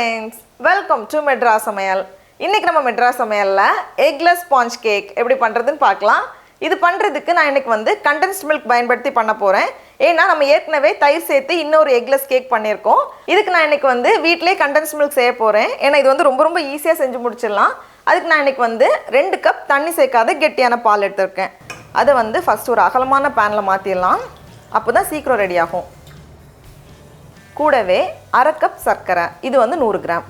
friends, welcome to Madras Samayal. இன்னைக்கு நம்ம Madras Samayalல eggless sponge cake எப்படி பண்றதுன்னு பார்க்கலாம். இது பண்றதுக்கு நான் இன்னைக்கு வந்து condensed milk பயன்படுத்தி பண்ண போறேன். ஏன்னா நம்ம ஏற்கனவே தயிர் சேர்த்து இன்னொரு eggless cake பண்ணிருக்கோம். இதுக்கு நான் இன்னைக்கு வந்து வீட்லயே condensed milk செய்ய போறேன். ஏன்னா இது வந்து ரொம்ப ஈஸியா செஞ்சு முடிச்சிடலாம். அதுக்கு நான் இன்னைக்கு வந்து 2 கப் தண்ணி சேர்க்காத கெட்டியான பால் எடுத்துர்க்கேன். அதை வந்து ஃபர்ஸ்ட் ஒரு அகலமான panல மாத்திடலாம். அப்பதான் சீக்கிரம் ரெடி ஆகும். கூடவே 1/2 கப் சர்க்கரை, இது வந்து 100 கிராம்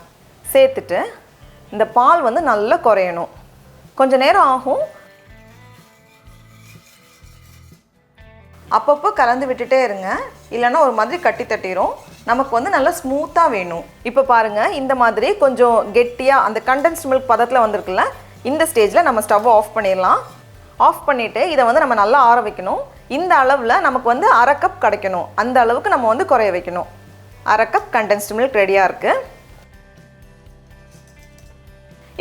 சேர்த்துட்டு இந்த பால் வந்து நல்லா குறையணும். கொஞ்ச நேரம் ஆகும். அப்பப்போ கலந்து விட்டுட்டே இருங்க, இல்லைன்னா ஒரு மாதிரி கட்டி தட்டிரும். நமக்கு வந்து நல்லா ஸ்மூத்தாக வேணும். இப்போ பாருங்கள், இந்த மாதிரி கொஞ்சம் கெட்டியாக அந்த கண்டென்ஸ்ட் மில்க் பதத்தில் வந்திருக்குல்ல, இந்த ஸ்டேஜில் நம்ம ஸ்டவ் ஆஃப் பண்ணிடலாம். ஆஃப் பண்ணிவிட்டு இதை வந்து நம்ம நல்லா ஆற வைக்கணும். இந்த அளவில் நமக்கு வந்து 1/2 கப் கிடைக்கணும். அந்த அளவுக்கு நம்ம வந்து குறைய வைக்கணும். 1/2 கப் கண்டென்ஸ்ட் மில்க் ரெடியாக இருக்குது.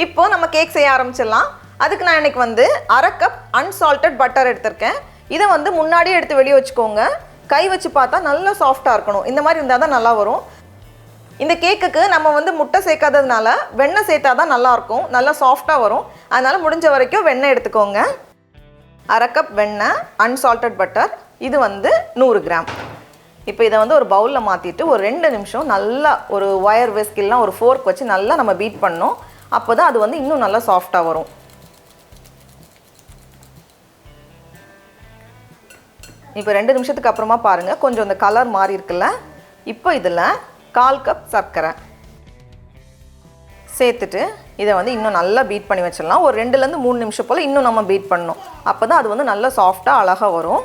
இப்போ நம்ம கேக் செய்ய ஆரம்பிச்சிடலாம். அதுக்கு நான் இன்னைக்கு வந்து 1/2 கப் அன்சால்டட் பட்டர் எடுத்திருக்கேன். இதை வந்து முன்னாடியே எடுத்து வெளியே வச்சுக்கோங்க. கை வச்சு பார்த்தா நல்லா சாஃப்டாக இருக்கணும். இந்த மாதிரி இருந்தால் தான் நல்லா வரும். இந்த கேக்குக்கு நம்ம வந்து முட்டை சேர்க்காததுனால வெண்ணெய் சேர்த்தா தான் நல்லாயிருக்கும், நல்லா சாஃப்டாக வரும். அதனால் முடிஞ்ச வரைக்கும் வெண்ணெய் எடுத்துக்கோங்க. 1/2 கப் வெண்ணெய், அன்சால்டட் பட்டர், இது வந்து 100 கிராம். இப்போ இதை வந்து ஒரு பவுலில் மாற்றிட்டு ஒரு 2 நிமிஷம் நல்லா ஒரு ஒயர் விஸ்க் இல்லைனா ஒரு ஃபோர்க் வச்சு நல்லா நம்ம பீட் பண்ணோம். அப்போ தான் அது வந்து இன்னும் நல்லா சாஃப்டாக வரும். இப்போ 2 நிமிஷத்துக்கு அப்புறமா பாருங்கள், கொஞ்சம் அந்த கலர் மாறி இருக்குல்ல. இப்போ இதில் 1/4 கப் சர்க்கரை சேர்த்துட்டு இதை வந்து இன்னும் நல்லா பீட் பண்ணி வச்சிடலாம். ஒரு 2லேருந்து 3 நிமிஷம் போல் இன்னும் நம்ம பீட் பண்ணணும். அப்போ தான் அது வந்து நல்லா சாஃப்டாக அழகாக வரும்.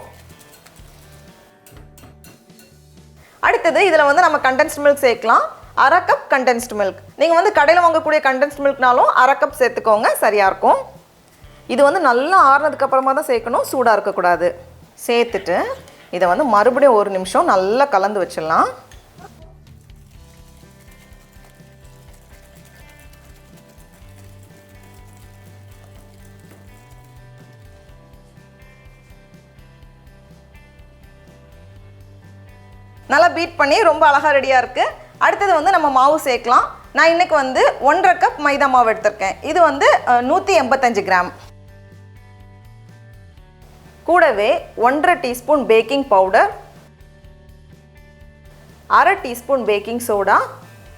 அடுத்தது இதில் வந்து நம்ம கண்டென்ஸ்ட் மில்க் சேர்க்கலாம். 1/2 கப் கண்டென்ஸ்ட் மில்க். நீங்கள் வந்து கடையில் வாங்கக்கூடிய கண்டென்ஸ்ட் மில்க்னாலும் 1/2 கப் சேர்த்துக்கோங்க, சரியாக இருக்கும். இது வந்து நல்லா ஆறுனதுக்கு அப்புறமா தான் சேர்க்கணும், சூடாக இருக்கக்கூடாது. சேர்த்துட்டு இதை வந்து மறுபடியும் 1 நிமிஷம் நல்லா கலந்து வச்சிடலாம். நல்லா பீட் பண்ணி ரொம்ப அழகாக ரெடியாக இருக்குது. அடுத்தது வந்து நம்ம மாவு சேர்க்கலாம். நான் இன்றைக்கி வந்து 1/2 கப் மைதா மாவு எடுத்திருக்கேன். இது வந்து 185 கிராம். கூடவே 1/2 teaspoon baking powder, 1/2 teaspoon baking soda,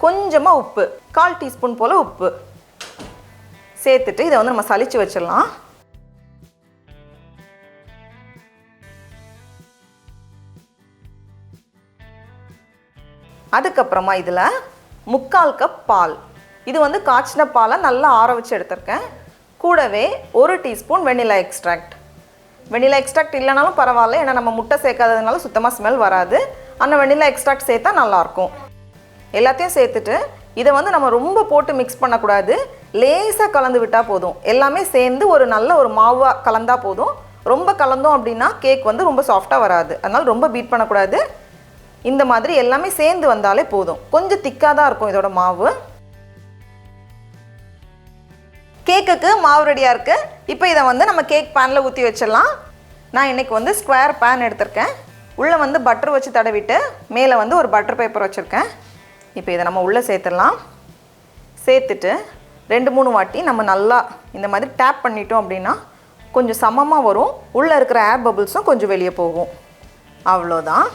கொஞ்சமாக உப்பு, 1/4 டீஸ்பூன் போல் உப்பு சேர்த்துட்டு இதை வந்து நம்ம சலிச்சு வச்சிடலாம். அதுக்கப்புறமா இதில் 3/4 கப் பால், இது வந்து காய்ச்சின பாலை நல்லா ஆற வச்சு எடுத்திருக்கேன். கூடவே 1 teaspoon vanilla extract. Vanilla extract இல்லைனாலும் பரவாயில்ல, ஏன்னா நம்ம முட்டை சேர்க்காததுனால சுத்தமாக ஸ்மெல் வராது. ஆனால் வெனிலா எக்ஸ்ட்ராக்ட் சேர்த்தா நல்லாயிருக்கும். எல்லாத்தையும் சேர்த்துட்டு இதை வந்து நம்ம ரொம்ப போட்டு மிக்ஸ் பண்ணக்கூடாது, லேசாக கலந்து விட்டால் போதும். எல்லாமே சேர்ந்து ஒரு நல்ல ஒரு மாவாக கலந்தால் போதும். ரொம்ப கலந்தோம் அப்படின்னா கேக் வந்து ரொம்ப சாஃப்டாக வராது. அதனால் ரொம்ப பீட் பண்ணக்கூடாது. இந்த மாதிரி எல்லாமே சேர்ந்து வந்தாலே போதும். கொஞ்சம் திக்காக தான் இருக்கும் இதோட மாவு. கேக்குக்கு மாவு ரெடியாக இருக்குது. இப்போ இதை வந்து நம்ம கேக் பேனில் ஊற்றி வச்சிடலாம். நான் இன்றைக்கி வந்து ஸ்கொயர் பேன் எடுத்திருக்கேன். உள்ளே வந்து பட்டர் வச்சு தடவிட்டு மேலே வந்து ஒரு பட்டர் பேப்பர் வச்சுருக்கேன். இப்போ இதை நம்ம உள்ளே சேர்த்துடலாம். சேர்த்துட்டு 2-3 வாட்டி நம்ம நல்லா இந்த மாதிரி டேப் பண்ணிட்டோம் அப்படின்னா கொஞ்சம் சமமாக வரும். உள்ளே இருக்கிற ஏர் பபிள்ஸும் கொஞ்சம் வெளியே போகும். அவ்வளோதான்.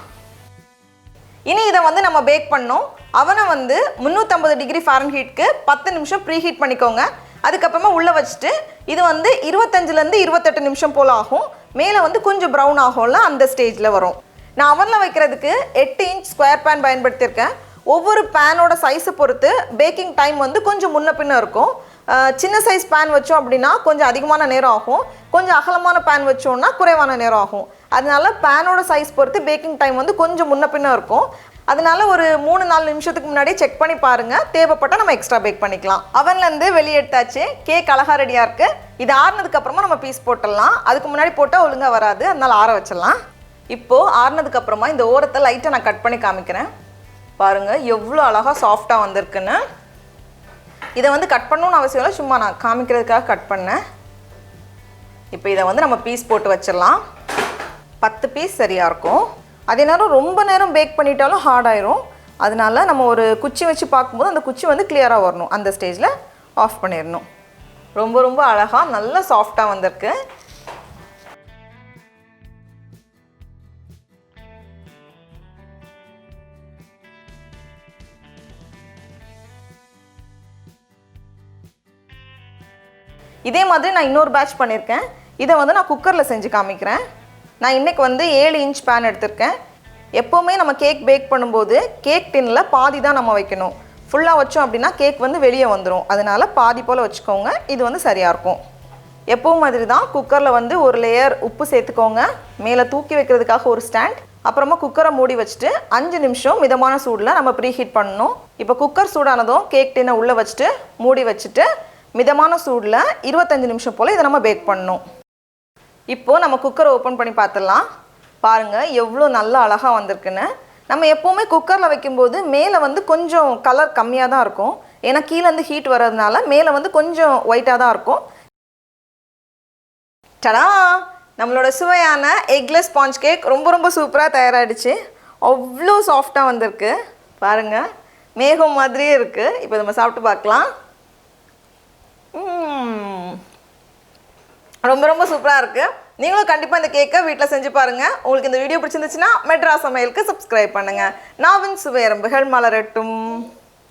இனி இதை வந்து நம்ம பேக் பண்ணோம். அவனை வந்து 350 டிகிரி ஃபாரன்ஹீட்க்கு 10 நிமிஷம் ப்ரீ ஹீட் பண்ணிக்கோங்க. அதுக்கப்புறமா உள்ளே வச்சுட்டு இது வந்து 25லேருந்து 28 நிமிஷம் போல் ஆகும். மேலே வந்து கொஞ்சம் ப்ரௌன் ஆகும்ல, அந்த ஸ்டேஜில் வரும். நான் அவனில் வைக்கிறதுக்கு 8 இன்ச் ஸ்கொயர் பேன் பயன்படுத்தியிருக்கேன். ஒவ்வொரு பேனோட சைஸை பொறுத்து பேக்கிங் டைம் வந்து கொஞ்சம் முன்ன பின்ன இருக்கும். சின்ன சைஸ் பேன் வச்சோம் அப்படின்னா கொஞ்சம் அதிகமான நேரம் ஆகும். கொஞ்சம் அகலமான பேன் வச்சோம்னா குறைவான நேரம் ஆகும். அதனால பேனோட சைஸ் பொறுத்து பேக்கிங் டைம் வந்து கொஞ்சம் முன்ன பின்ன இருக்கும். அதனால ஒரு 3-4 நிமிஷத்துக்கு முன்னாடி செக் பண்ணி பாருங்கள். தேவைப்பட்டால் நம்ம எக்ஸ்ட்ரா பேக் பண்ணிக்கலாம். அவன்லேருந்து வெளியே எடுத்தாச்சு. கேக் அழகாக ரெடியாக இருக்குது. இது ஆறுனதுக்கு அப்புறமா நம்ம பீஸ் போட்டுடலாம். அதுக்கு முன்னாடி போட்டால் ஒழுங்காக வராது, அதனால் ஆற வச்சிடலாம். இப்போது ஆறுனதுக்கு அப்புறமா இந்த ஓரத்தை லைட்டாக நான் கட் பண்ணி காமிக்கிறேன். பாருங்கள் எவ்வளோ அழகாக சாஃப்டாக வந்திருக்குன்னு. இதை வந்து கட் பண்ணணும்னு அவசியம் இல்லை, சும்மா நான் காமிக்கிறதுக்காக கட் பண்ணேன். இப்போ இதை வந்து நம்ம பீஸ் போட்டு வச்சிடலாம். 10 பீஸ் சரியாக இருக்கும். அதே நேரம் ரொம்ப நேரம் பேக் பண்ணிட்டாலும் ஹார்ட் ஆயிரும். அதனால நம்ம ஒரு குச்சி வச்சு பார்க்கும்போது அந்த குச்சி வந்து கிளியராக வரணும். அந்த ஸ்டேஜில் ஆஃப் பண்ணிடணும். ரொம்ப ரொம்ப அழகாக நல்லா சாஃப்டாக வந்திருக்கு. இதே மாதிரி நான் இன்னொரு பேட்ச் பண்ணியிருக்கேன். இதை வந்து நான் குக்கரில் செஞ்சு காமிக்கிறேன். நான் இன்றைக்கி வந்து 7 இன்ச் பேன் எடுத்திருக்கேன். எப்போவுமே நம்ம கேக் பேக் பண்ணும்போது கேக் டின்னில் பாதி தான் நம்ம வைக்கணும். ஃபுல்லாக வச்சோம் அப்படின்னா கேக் வந்து வெளியே வந்துடும். அதனால் பாதி போல் வச்சுக்கோங்க. இது வந்து சரியாக இருக்கும். எப்பவும் மாதிரி தான் குக்கரில் வந்து ஒரு லேயர் உப்பு சேர்த்துக்கோங்க. மேலே தூக்கி வைக்கிறதுக்காக ஒரு ஸ்டாண்ட். அப்புறமா குக்கரை மூடி வச்சுட்டு 5 நிமிஷம் மிதமான சூடில் நம்ம ப்ரீ ஹீட் பண்ணணும். இப்போ குக்கர் சூடானதும் கேக் டின்னை உள்ளே வச்சுட்டு மூடி வச்சுட்டு மிதமான சூடில் 25 நிமிஷம் போல் இதை நம்ம பேக் பண்ணணும். இப்போது நம்ம குக்கரை ஓப்பன் பண்ணி பார்த்துடலாம். பாருங்கள் எவ்வளோ நல்லா அழகாக வந்திருக்குன்னு. நம்ம எப்போவுமே குக்கரில் வைக்கும்போது மேலே வந்து கொஞ்சம் கலர் கம்மியாக தான் இருக்கும். ஏன்னா கீழேருந்து ஹீட் வர்றதுனால மேலே வந்து கொஞ்சம் ஒயிட்டாக தான் இருக்கும். டடா, நம்மளோட சுவையான எக்லெஸ் ஸ்பாஞ்ச் கேக் ரொம்ப ரொம்ப சூப்பராக தயாராகிடுச்சு. அவ்வளோ சாஃப்டாக வந்திருக்கு. பாருங்கள் மேகம் மாதிரியே இருக்குது. இப்போ நம்ம சாப்பிட்டு பார்க்கலாம். ரொம்ப ரொம்ப சூப்பராக இருக்குது. நீங்களும் கண்டிப்பாக இந்த கேக்கை வீட்டில் செஞ்சு பாருங்கள். உங்களுக்கு இந்த வீடியோ பிடிச்சிருந்துச்சுன்னா மெட்ராஸ் சமையலுக்கு சப்ஸ்கிரைப் பண்ணுங்கள். நாவின் சுவை எறும்புகள் மலரட்டும்.